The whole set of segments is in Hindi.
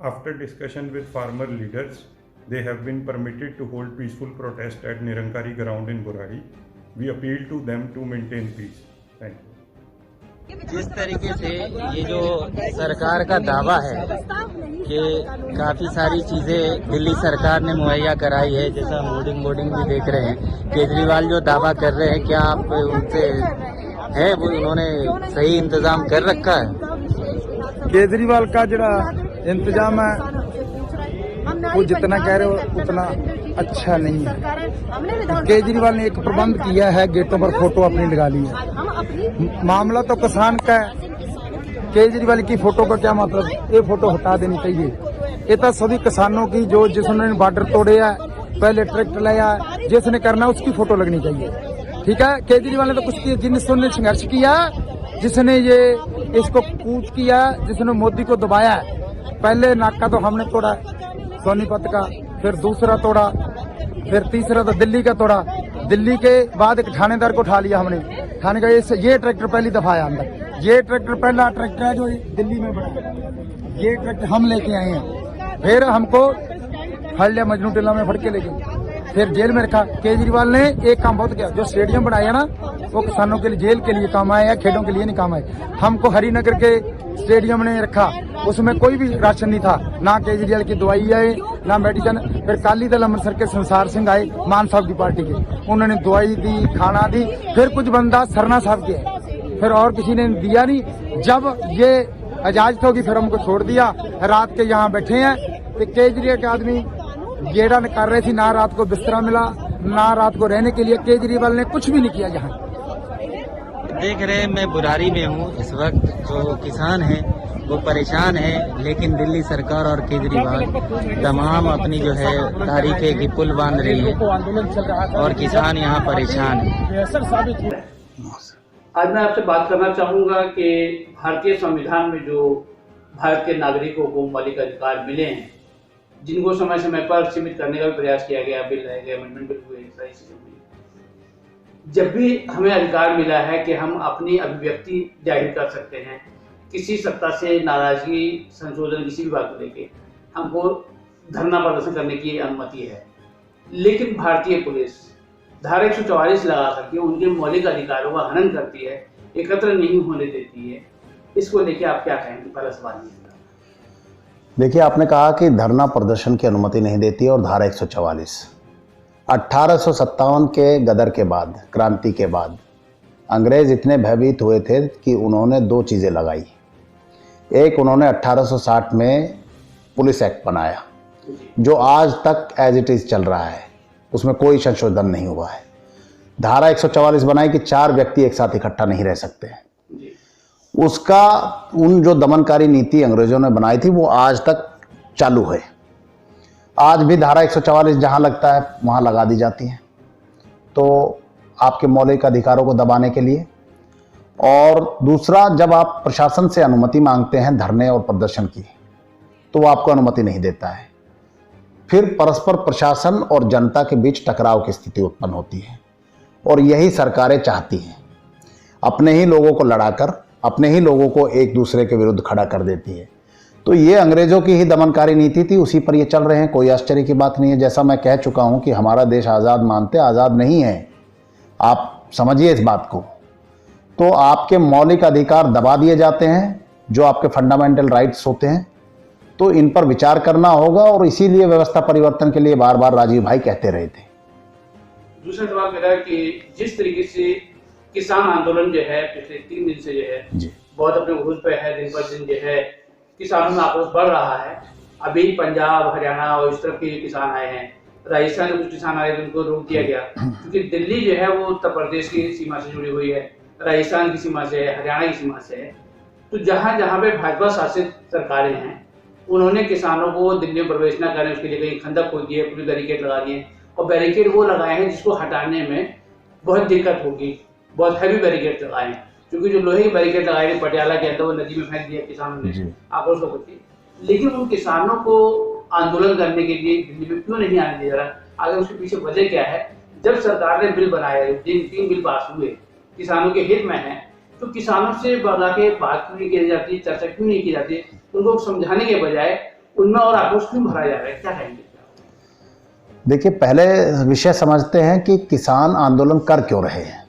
After discussion with farmer leaders, they have been permitted to hold peaceful protest at Nirankari ground in Burari. We appeal to them to maintain peace. Thank you. जिस तरीके से ये जो सरकार का दावा है कि काफी सारी चीजें दिल्ली सरकार ने मुहैया कराई है, जैसा होर्डिंग भी देख रहे हैं, केजरीवाल जो दावा कर रहे हैं, क्या आप उनसे है वो उन्होंने सही इंतजाम कर रखा है? केजरीवाल का जरा इंतजाम है वो जितना कह रहे हो उतना अच्छा नहीं है। केजरीवाल ने एक प्रबंध किया है, गेटों पर फोटो अपनी लगा ली है। मामला तो किसान का है, केजरीवाल की फोटो का क्या मतलब? ये फोटो हटा देनी चाहिए। ये तो सभी किसानों की जो जिसने बॉर्डर तोड़े है, पहले ट्रैक्टर लाया, जिसने करना उसकी फोटो लगनी चाहिए। ठीक है, केजरीवाल ने तो कुछ किया, जिसने संघर्ष किया, जिसने ये इसको कूच किया, जिसने मोदी को दबाया है। पहले नाका तो हमने तोड़ा सोनीपत का, फिर दूसरा तोड़ा, फिर तीसरा तो दिल्ली का तोड़ा। दिल्ली के बाद एक थानेदार को उठा लिया हमने, थाने का ये ट्रैक्टर पहली दफा आया अंदर। ये ट्रैक्टर पहला ट्रैक्टर है जो दिल्ली में बना, ये ट्रैक्टर हम लेके आए हैं। फिर हमको फड़ लिया, मजनू टिल्ला में फड़ के लेके फिर जेल में रखा। केजरीवाल ने एक काम बहुत किया, जो स्टेडियम बनाया ना वो किसानों के लिए, जेल के लिए काम आया, खेलों के लिए नहीं काम आया। हमको हरिनगर के स्टेडियम ने रखा, उसमें कोई भी राशन नहीं था, ना केजरीवाल की दवाई आए ना मेडिसिन। फिर अकाली दल अमृतसर के संसार सिंह आए, मान साहब की पार्टी के, उन्होंने दवाई दी, खाना दी। फिर कुछ बंदा सरना साहब के, फिर और किसी ने दिया नहीं। जब ये इजाजत होगी फिर हमको छोड़ दिया। रात के यहाँ बैठे हैं तो केजरीवाल के आदमी गेड़ा कर रहे थे, ना रात को बिस्तरा मिला, ना रात को रहने के लिए। केजरीवाल ने कुछ भी नहीं किया। यहाँ देख रहे हैं, मैं बुरारी में हूँ इस वक्त। जो किसान हैं वो परेशान है, लेकिन दिल्ली सरकार और केजरीवाल तमाम अपनी जो है तारीफे की पुल बांध रही है और किसान यहाँ परेशान है। आज मैं आपसे बात करना चाहूँगा कि भारतीय संविधान में जो भारत के नागरिकों को मौलिक अधिकार मिले हैं, जिनको समय समय पर सीमित करने का भी प्रयास किया गया, बिल लाए गए, अमेंडमेंट बिल हुए, सारी चीजें हुई। जब भी हमें अधिकार मिला है कि हम अपनी अभिव्यक्ति जाहिर कर सकते हैं, किसी सत्ता से नाराजगी, संशोधन, किसी भी बात को लेके हमको धरना प्रदर्शन करने की अनुमति है। लेकिन भारतीय पुलिस धारा 144 लगा करके उनके मौलिक अधिकारों का हनन करती है, एकत्र नहीं होने देती है। इसको लेके आप क्या कहेंगे? पहला सवाल ये। देखिए, आपने कहा कि धरना प्रदर्शन की अनुमति नहीं देती है और धारा 144 1857 के गदर के बाद, क्रांति के बाद अंग्रेज इतने भयभीत हुए थे कि उन्होंने दो चीज़ें लगाई। एक, उन्होंने 1860 में पुलिस एक्ट बनाया जो आज तक एज इट इज़ चल रहा है, उसमें कोई संशोधन नहीं हुआ है। धारा 144 बनाई कि 4 व्यक्ति एक साथ इकट्ठा नहीं रह सकते हैं। उसका उन जो दमनकारी नीति अंग्रेजों ने बनाई थी वो आज तक चालू है। आज भी धारा 144 जहां लगता है वहां लगा दी जाती है, तो आपके मौलिक अधिकारों को दबाने के लिए। और दूसरा, जब आप प्रशासन से अनुमति मांगते हैं धरने और प्रदर्शन की, तो वो आपको अनुमति नहीं देता है। फिर परस्पर प्रशासन और जनता के बीच टकराव की स्थिति उत्पन्न होती है और यही सरकारें चाहती हैं। अपने ही लोगों को लड़ाकर अपने ही लोगों को एक दूसरे के विरुद्ध खड़ा कर देती है। तो ये अंग्रेजों की ही दमनकारी नीति थी, उसी पर ये चल रहे हैं। कोई आश्चर्य की बात नहीं है। जैसा मैं कह चुका हूं कि हमारा देश आज़ाद मानते आज़ाद नहीं है, आप समझिए इस बात को। तो आपके मौलिक अधिकार दबा दिए जाते हैं, जो आपके फंडामेंटल राइट्स होते हैं, तो इन पर विचार करना होगा। और इसीलिए व्यवस्था परिवर्तन के लिए बार बार राजीव भाई कहते रहे थे। दूसरा सवाल मेरा कि जिस तरीके से किसान आंदोलन जो है पिछले 3 दिन से जो है बहुत अपने उरूज पे है, दिन पर दिन जो है किसानों में आक्रोश बढ़ रहा है। अभी पंजाब, हरियाणा और इस तरफ के किसान आए हैं, राजस्थान में कुछ किसान आए थे, उनको रोक दिया गया क्योंकि दिल्ली जो है वो उत्तर प्रदेश की सीमा से जुड़ी हुई है, राजस्थान की सीमा से है, हरियाणा की सीमा से है। तो जहाँ जहाँ पे भाजपा शासित सरकारें हैं उन्होंने किसानों को दिल्ली में प्रवेश न करें उसके लिए कहीं खंदक खोद दिए, पूरी बैरिकेड लगा दिए। और बैरिकेड वो लगाए हैं जिसको हटाने में बहुत दिक्कत होगी, बहुत हैवी बैरिकेड लगाए हैं, क्योंकि जो लोहे की बैरिकेड लगाए थे पटियाला के अंदर वो नदी में फेंक दिया किसानों ने आक्रोश होकर। लेकिन उन किसानों को आंदोलन करने के लिए दिल्ली में क्यों नहीं आने दिया जा रहा? आगे उसके पीछे वजह क्या है? जब सरकार ने बिल बनाया, 3 बिल पास हुए, किसानों के हित में है, तो किसानों से बढ़ा के बात क्यों नहीं की जाती, चर्चा क्यों नहीं की जाती? उनको समझाने के बजाय उनमें और आक्रोश क्यों भरा जा रहा है, क्या कहेंगे? देखिए, पहले विषय समझते हैं कि किसान आंदोलन कर क्यों रहे हैं।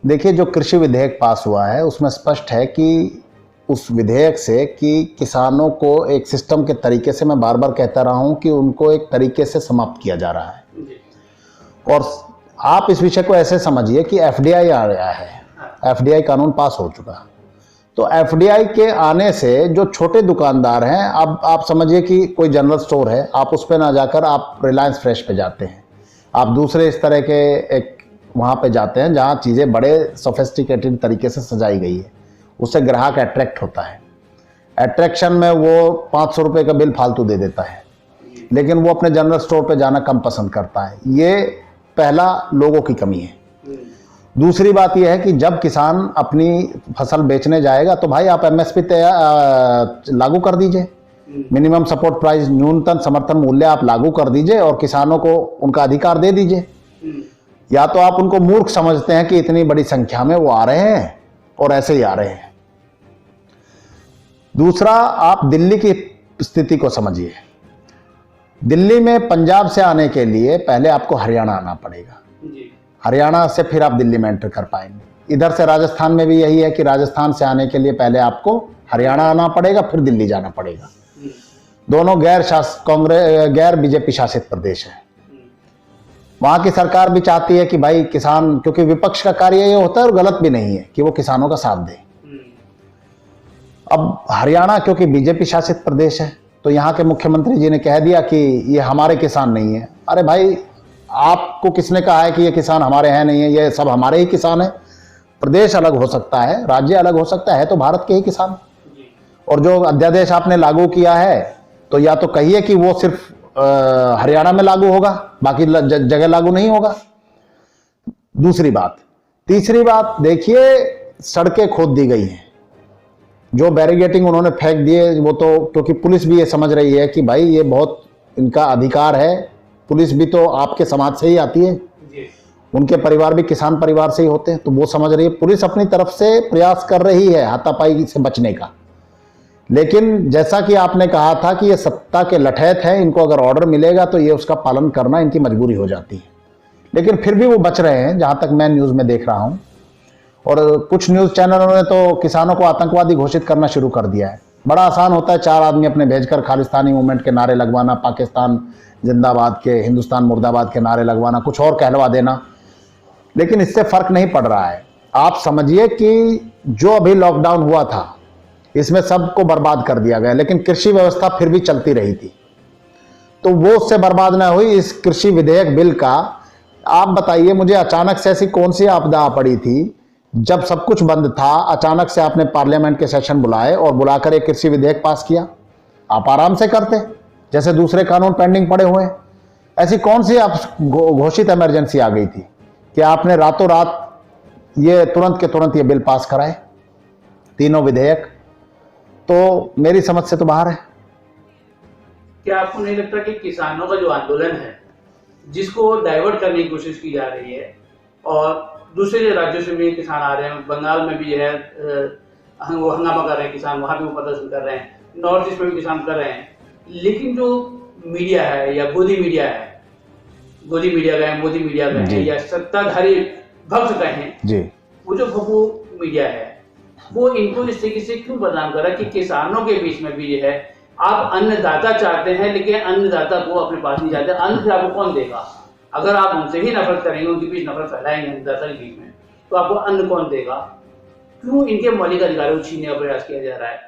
देखिए, जो कृषि विधेयक पास हुआ है उसमें स्पष्ट है कि उस विधेयक से कि किसानों को एक सिस्टम के तरीके से, मैं बार बार कहता रहा हूं कि उनको एक तरीके से समाप्त किया जा रहा है। और आप इस विषय को ऐसे समझिए कि एफडीआई आ गया है, एफडीआई कानून पास हो चुका। तो एफडीआई के आने से जो छोटे दुकानदार हैं, अब आप समझिए कि कोई जनरल स्टोर है, आप उस पर ना जाकर आप रिलायंस फ्रेश पे जाते हैं, आप दूसरे इस तरह के एक वहाँ पे जाते हैं जहाँ चीज़ें बड़े सोफिस्टिकेटेड तरीके से सजाई गई है, उससे ग्राहक अट्रैक्ट होता है। अट्रैक्शन में वो 500 रुपये का बिल फालतू दे देता है, लेकिन वो अपने जनरल स्टोर पे जाना कम पसंद करता है। ये पहला लोगों की कमी है। दूसरी बात यह है कि जब किसान अपनी फसल बेचने जाएगा तो भाई आप एमएसपी लागू कर दीजिए, मिनिमम सपोर्ट प्राइस, न्यूनतम समर्थन मूल्य आप लागू कर दीजिए और किसानों को उनका अधिकार दे दीजिए। या तो आप उनको मूर्ख समझते हैं कि इतनी बड़ी संख्या में वो आ रहे हैं और ऐसे ही आ रहे हैं। दूसरा, आप दिल्ली की स्थिति को समझिए। दिल्ली में पंजाब से आने के लिए पहले आपको हरियाणा आना पड़ेगा, हरियाणा से फिर आप दिल्ली में एंटर कर पाएंगे। इधर से राजस्थान में भी यही है कि राजस्थान से आने के लिए पहले आपको हरियाणा आना पड़ेगा, फिर दिल्ली जाना पड़ेगा। दोनों गैर बीजेपी शासित प्रदेश है। वहां की सरकार भी चाहती है कि भाई किसान, क्योंकि विपक्ष का कार्य ये होता है और गलत भी नहीं है कि वो किसानों का साथ दे। अब हरियाणा क्योंकि बीजेपी शासित प्रदेश है तो यहाँ के मुख्यमंत्री जी ने कह दिया कि ये हमारे किसान नहीं है। अरे भाई, आपको किसने कहा है कि ये किसान हमारे हैं नहीं है? ये सब हमारे ही किसान है। प्रदेश अलग हो सकता है, राज्य अलग हो सकता है, तो भारत के ही किसान। और जो अध्यादेश आपने लागू किया है तो या तो कहिए कि वो सिर्फ हरियाणा में लागू होगा, बाकी जगह लागू नहीं होगा। दूसरी बात। तीसरी बात, देखिए सड़कें खोद दी गई हैं, जो बैरिगेटिंग उन्होंने फेंक दिए वो तो, क्योंकि पुलिस भी ये समझ रही है कि भाई ये बहुत इनका अधिकार है। पुलिस भी तो आपके समाज से ही आती है, उनके परिवार भी किसान परिवार से ही होते हैं, तो वो समझ रही है। पुलिस अपनी तरफ से प्रयास कर रही है हाथापाई से बचने का। लेकिन जैसा कि आपने कहा था कि ये सत्ता के लठैत हैं, इनको अगर ऑर्डर मिलेगा तो ये उसका पालन करना इनकी मजबूरी हो जाती है। लेकिन फिर भी वो बच रहे हैं, जहां तक मैं न्यूज़ में देख रहा हूं। और कुछ न्यूज़ चैनलों ने तो किसानों को आतंकवादी घोषित करना शुरू कर दिया है। बड़ा आसान होता है 4 आदमी अपने भेजकर खालिस्तानी मूवमेंट के नारे लगवाना, पाकिस्तान जिंदाबाद के, हिंदुस्तान मुर्दाबाद के नारे लगवाना, कुछ और कहलवा देना। लेकिन इससे फर्क नहीं पड़ रहा है। आप समझिए कि जो अभी लॉकडाउन हुआ था इसमें सबको बर्बाद कर दिया गया, लेकिन कृषि व्यवस्था फिर भी चलती रही थी, तो वो उससे बर्बाद ना हुई। इस कृषि विधेयक बिल का आप बताइए मुझे, अचानक से ऐसी कौन सी आपदा पड़ी थी जब सब कुछ बंद था, अचानक से आपने पार्लियामेंट के सेशन बुलाए और बुलाकर एक कृषि विधेयक पास किया? आप आराम से करते जैसे दूसरे कानून पेंडिंग पड़े हुए हैं। ऐसी कौन सी आप घोषित इमरजेंसी आ गई थी कि आपने रातों रात ये तुरंत के तुरंत ये बिल पास कराए, तीनों विधेयक? तो मेरी समझ से तो बाहर है। क्या आपको नहीं लगता कि किसानों का जो आंदोलन है, जिसको डाइवर्ट करने की कोशिश की जा रही है, और दूसरे राज्यों से भी किसान आ रहे हैं, बंगाल में भी है वो हंगामा कर रहे हैं किसान, वहाँ भी वो प्रदर्शन कर रहे हैं, नॉर्थ ईस्ट में भी किसान कर रहे हैं, लेकिन जो मीडिया है या गोदी मीडिया है, गोदी मीडिया गए, मोदी मीडिया गए, या सत्ताधारी भक्त कहें, वो जो भगू मीडिया है, वो इनको इस तरीके से क्यों बदनाम कर रहा है कि किसानों के बीच में भी ये है, आप अन्नदाता चाहते हैं लेकिन अन्नदाता को अपने पास नहीं चाहते। अन्न फिर आपको कौन देगा? अगर आप उनसे ही नफरत करेंगे, उनके बीच नफरत फैलाएंगे अन्नदाता के बीच में, तो आपको अन्न कौन देगा? क्यों इनके मौलिक अधिकारों को छीनने का प्रयास किया जा रहा है?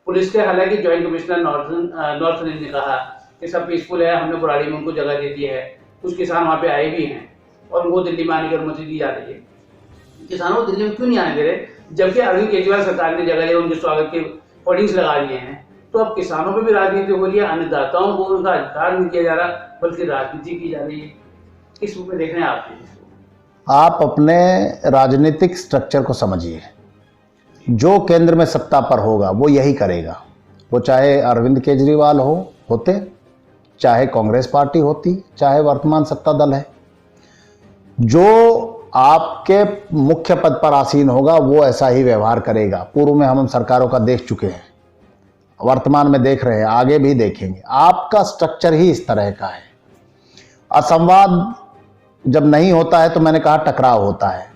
पुलिस के हालांकि ज्वाइंट कमिश्नर नॉर्थ ने कहा कि सब पीसफुल है, हमने बुराड़ी में उनको जगह दे दी है, कुछ किसान वहाँ पे आए भी हैं और उनको दिल्ली में आने की अनुमति दी जा रही है। किसानों को दिल्ली में क्यों नहीं आने दे रहे, जबकि अरविंद केजरीवाल सरकार ने जगह उनके स्वागत के होर्डिंग्स लगा दिए हैं? तो अब किसानों पर भी राजनीति हो रही है, अन्नदाताओं को उनका अधिकार नहीं दिया जा रहा, बल्कि राजनीति की जा रही है। किस रूप में देख रहे हैं आप अपने राजनीतिक स्ट्रक्चर को समझिए। जो केंद्र में सत्ता पर होगा वो यही करेगा, वो चाहे अरविंद केजरीवाल होते, चाहे कांग्रेस पार्टी होती, चाहे वर्तमान सत्ता दल है। जो आपके मुख्य पद पर आसीन होगा वो ऐसा ही व्यवहार करेगा। पूर्व में हम सरकारों का देख चुके हैं। वर्तमान में देख रहे हैं, आगे भी देखेंगे। आपका स्ट्रक्चर ही इस तरह का है। असंवाद जब नहीं होता है तो मैंने कहा टकराव होता है।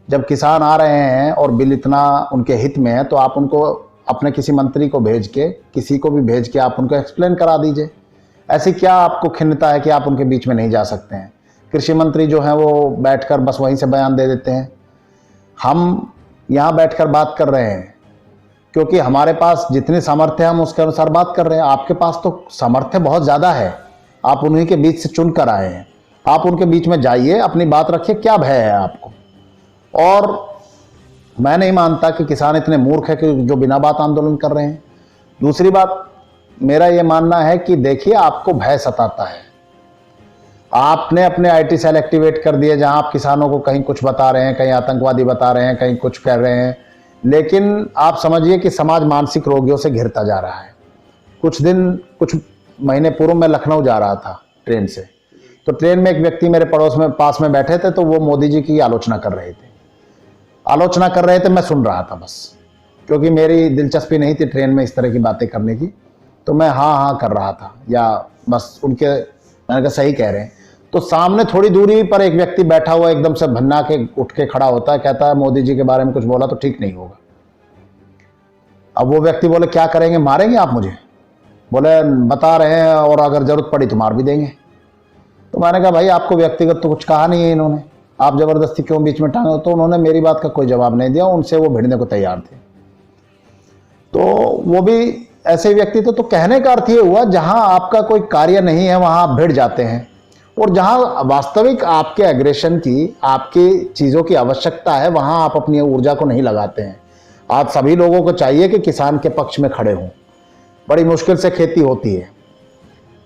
जब किसान आ रहे हैं और बिल इतना उनके हित में है तो आप उनको अपने किसी मंत्री को भेज के, किसी को भी भेज के आप उनको एक्सप्लेन करा दीजिए। ऐसी क्या आपको खिन्नता है कि आप उनके बीच में नहीं जा सकते हैं? कृषि मंत्री जो हैं वो बैठकर बस वहीं से बयान दे देते हैं। हम यहाँ बैठकर बात कर रहे हैं क्योंकि हमारे पास जितनी सामर्थ्य है हम उसके अनुसार बात कर रहे हैं। आपके पास तो सामर्थ्य बहुत ज़्यादा है, आप उन्हीं के बीच से चुन कर आए हैं। आप उनके बीच में जाइए, अपनी बात रखिए, क्या भय है आपको? और मैं नहीं मानता कि किसान इतने मूर्ख है कि जो बिना बात आंदोलन कर रहे हैं। दूसरी बात, मेरा ये मानना है कि देखिए, आपको भय सताता है। आपने अपने आईटी सेल एक्टिवेट कर दिए, जहां आप किसानों को कहीं कुछ बता रहे हैं, कहीं आतंकवादी बता रहे हैं, कहीं कुछ कर रहे हैं, लेकिन आप समझिए कि समाज मानसिक रोगियों से घिरता जा रहा है। कुछ महीने पूर्व मैं लखनऊ जा रहा था ट्रेन से, तो ट्रेन में एक व्यक्ति मेरे पास में बैठे थे, तो वो मोदी जी की आलोचना कर रहे थे। मैं सुन रहा था बस, क्योंकि मेरी दिलचस्पी नहीं थी ट्रेन में इस तरह की बातें करने की, तो मैं हाँ कर रहा था, या बस मैंने कहा सही कह रहे हैं। तो सामने थोड़ी दूरी पर एक व्यक्ति बैठा हुआ एकदम से भन्ना के उठ के खड़ा होता है, कहता है मोदी जी के बारे में कुछ बोला तो ठीक नहीं होगा। अब वो व्यक्ति बोले क्या करेंगे, मारेंगे आप मुझे? बोले बता रहे हैं और अगर जरूरत पड़ी तो मार भी देंगे। तो मैंने कहा भाई आपको व्यक्तिगत तो कुछ कहा नहीं है इन्होंने, आप जबरदस्ती क्यों बीच में टांगे? तो उन्होंने मेरी बात का कोई जवाब नहीं दिया, उनसे वो भिड़ने को तैयार थे। तो वो भी ऐसे व्यक्ति तो कहने का अर्थ ये हुआ, जहां आपका कोई कार्य नहीं है वहां आप भिड़ जाते हैं, और जहां वास्तविक आपके एग्रेशन की, आपकी चीज़ों की आवश्यकता है, वहां आप अपनी ऊर्जा को नहीं लगाते हैं। आप सभी लोगों को चाहिए कि किसान के पक्ष में खड़े हों। बड़ी मुश्किल से खेती होती है,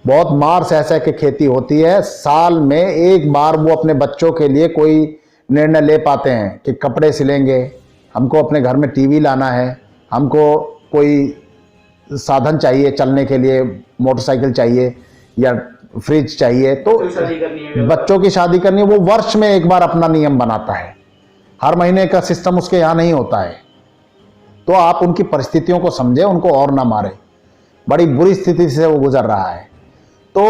बहुत मार सह के खेती होती है। साल में एक बार वो अपने बच्चों के लिए कोई निर्णय ले पाते हैं कि कपड़े सिलेंगे, हमको अपने घर में टीवी लाना है, हमको कोई साधन चाहिए चलने के लिए, मोटरसाइकिल चाहिए या फ्रिज चाहिए, तो बच्चों की शादी करनी है। वो वर्ष में एक बार अपना नियम बनाता है, हर महीने का सिस्टम उसके यहाँ नहीं होता है। तो आप उनकी परिस्थितियों को समझे, उनको और ना मारे। बड़ी बुरी स्थिति से वो गुजर रहा है, तो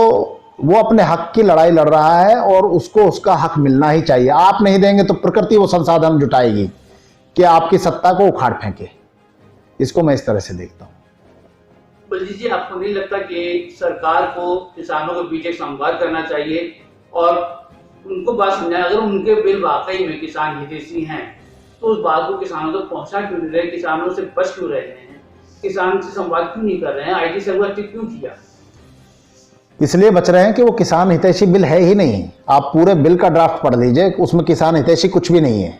वो अपने हक की लड़ाई लड़ रहा है और उसको उसका हक मिलना ही चाहिए। आप नहीं देंगे तो प्रकृति वो संसाधन जुटाएगी कि आपकी सत्ता को उखाड़ फेंके। इसको मैं इस तरह से देखता हूँ। बलजीत जी, आपको नहीं लगता कि सरकार को किसानों के बीच एक संवाद करना चाहिए और उनको बात समझाए? अगर उनके बिल वाकई में किसान हितैषी हैं तो उस बात को किसानों तक पहुंचा क्यों नहीं रहे? किसानों से बच क्यों रहे हैं? किसान से संवाद क्यों नहीं कर रहे हैं? आईटी सेल क्यों किया? इसलिए बच रहे हैं कि वो किसान हितैषी बिल है ही नहीं। आप पूरे बिल का ड्राफ्ट पढ़ लीजिए, उसमें किसान हितैषी कुछ भी नहीं है।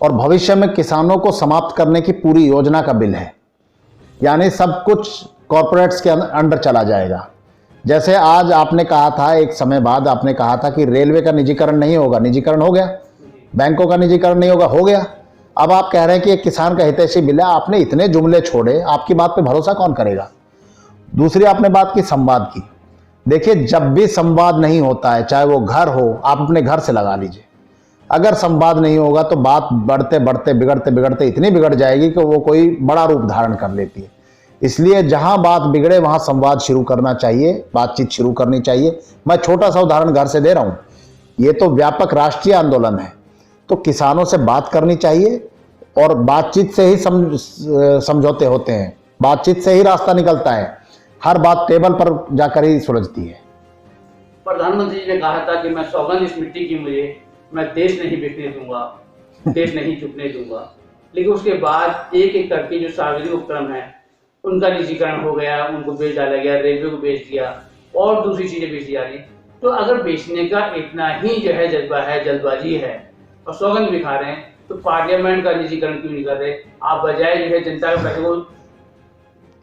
और भविष्य में किसानों को समाप्त करने की पूरी योजना का बिल है, यानी सब कुछ कॉर्पोरेट्स के अंडर चला जाएगा। जैसे आज आपने कहा था, एक समय बाद आपने कहा था कि रेलवे का निजीकरण नहीं होगा, निजीकरण हो गया। बैंकों का निजीकरण नहीं होगा, हो गया। अब आप कह रहे हैं कि एक किसान का हितैषी बिल है। आपने इतने जुमले छोड़े, आपकी बात पे भरोसा कौन करेगा? दूसरी आपने बात की संवाद की। देखिए, जब भी संवाद नहीं होता है, चाहे वो घर हो, आप अपने घर से लगा लीजिए, अगर संवाद नहीं होगा तो बात बढ़ते बढ़ते बिगड़ते बिगड़ते इतनी बिगड़ जाएगी कि वो कोई बड़ा रूप धारण कर लेती है। इसलिए जहां बात बिगड़े वहां संवाद शुरू करना चाहिए, बातचीत शुरू करनी चाहिए। मैं छोटा सा उदाहरण घर से दे रहा हूं, ये तो व्यापक राष्ट्रीय आंदोलन है, तो किसानों से बात करनी चाहिए और बातचीत से ही समझौते होते हैं, बातचीत से ही रास्ता निकलता है। हर बात टेबल पर जाकर ही सुलझती है। प्रधानमंत्री जी ने कहा था कि मैं सौगंध इस मिट्टी की मुझे, मैं देश नहीं बिकने दूंगा, देश नहीं झुकने दूंगा। लेकिन उसके बाद एक एक करके जो सार्वजनिक उपक्रम है उनका निजीकरण हो गया, उनको बेच डाला गया, रेलवे को बेच दिया और दूसरी चीजें बेच दी जा रही। तो अगर बेचने का इतना ही जो है जज्बा है, जल्दबाजी है और सौगंध भी खा रहे हैं, तो पार्लियामेंट का निजीकरण क्यों नहीं कर रहे? आप बजाय जो है जनता के पैसे को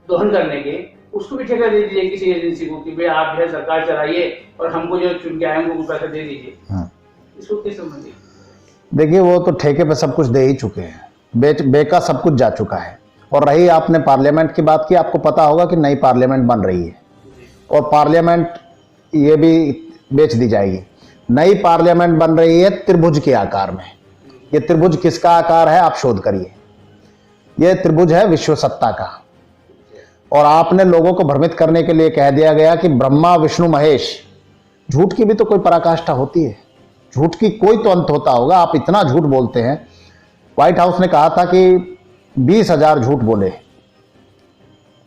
दोहन करने के, उसको भी ठेका दे दीजिए किसी एजेंसी को कि भाई आप जो है सरकार चलाइए और हमको जो चुन के आए उनको पैसा दे दीजिए। इसको किस संबंधी? देखिए, वो तो ठेके पे सब कुछ दे ही चुके हैं, बेका सब कुछ जा चुका है। और रही आपने पार्लियामेंट की बात की, आपको पता होगा कि नई पार्लियामेंट बन रही है और पार्लियामेंट ये भी बेच दी जाएगी। नई पार्लियामेंट बन रही है त्रिभुज के आकार में। ये त्रिभुज किसका आकार है आप शोध करिए। ये त्रिभुज है विश्व सत्ता का। और आपने लोगों को भ्रमित करने के लिए कह दिया गया कि ब्रह्मा विष्णु महेश। झूठ की भी तो कोई पराकाष्ठा होती है, झूठ की कोई तो अंत होता होगा। आप इतना झूठ बोलते हैं। व्हाइट हाउस ने कहा था कि 20,000 झूठ बोले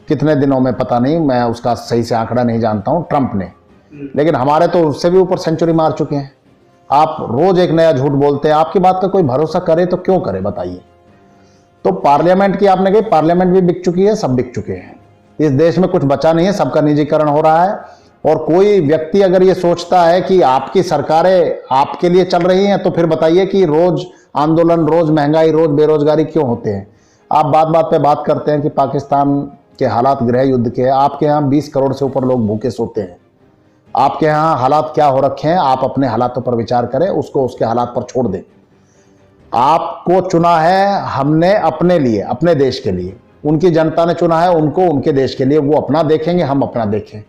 कितने दिनों में, पता नहीं, मैं उसका सही से आंकड़ा नहीं जानता हूं, ट्रंप ने। लेकिन हमारे तो उससे भी ऊपर सेंचुरी मार चुके हैं। आप रोज एक नया झूठ बोलते हैं। आपकी बात का कोई भरोसा करे तो क्यों करे, बताइए। तो पार्लियामेंट की आपने कही, पार्लियामेंट भी बिक चुकी है, सब बिक चुके हैं। इस देश में कुछ बचा नहीं है, सबका निजीकरण हो रहा है। और कोई व्यक्ति अगर ये सोचता है कि आपकी सरकारें आपके लिए चल रही हैं, तो फिर बताइए कि रोज आंदोलन, रोज महंगाई, रोज बेरोजगारी क्यों होते हैं। आप बात बात पे बात करते हैं कि पाकिस्तान के हालात गृह युद्ध के हैं। आपके यहाँ 20 करोड़ से ऊपर लोग भूखे सोते हैं। आपके यहाँ हालात क्या हो रखे हैं, आप अपने हालातों पर विचार करें, उसको उसके हालात पर छोड़ दें। आपको चुना है हमने अपने लिए, अपने देश के लिए। उनकी जनता ने चुना है उनको उनके देश के लिए। वो अपना देखेंगे, हम अपना देखें।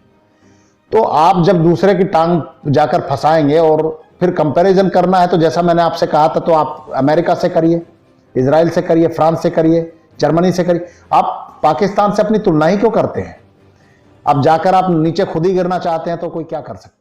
तो आप जब दूसरे की टांग जाकर फंसाएंगे और फिर कंपैरिजन करना है, तो जैसा मैंने आपसे कहा था, तो आप अमेरिका से करिए, इजराइल से करिए, फ्रांस से करिए, जर्मनी से करिए। आप पाकिस्तान से अपनी तुलना ही क्यों करते हैं? अब जाकर आप नीचे खुद ही गिरना चाहते हैं तो कोई क्या कर सकता है।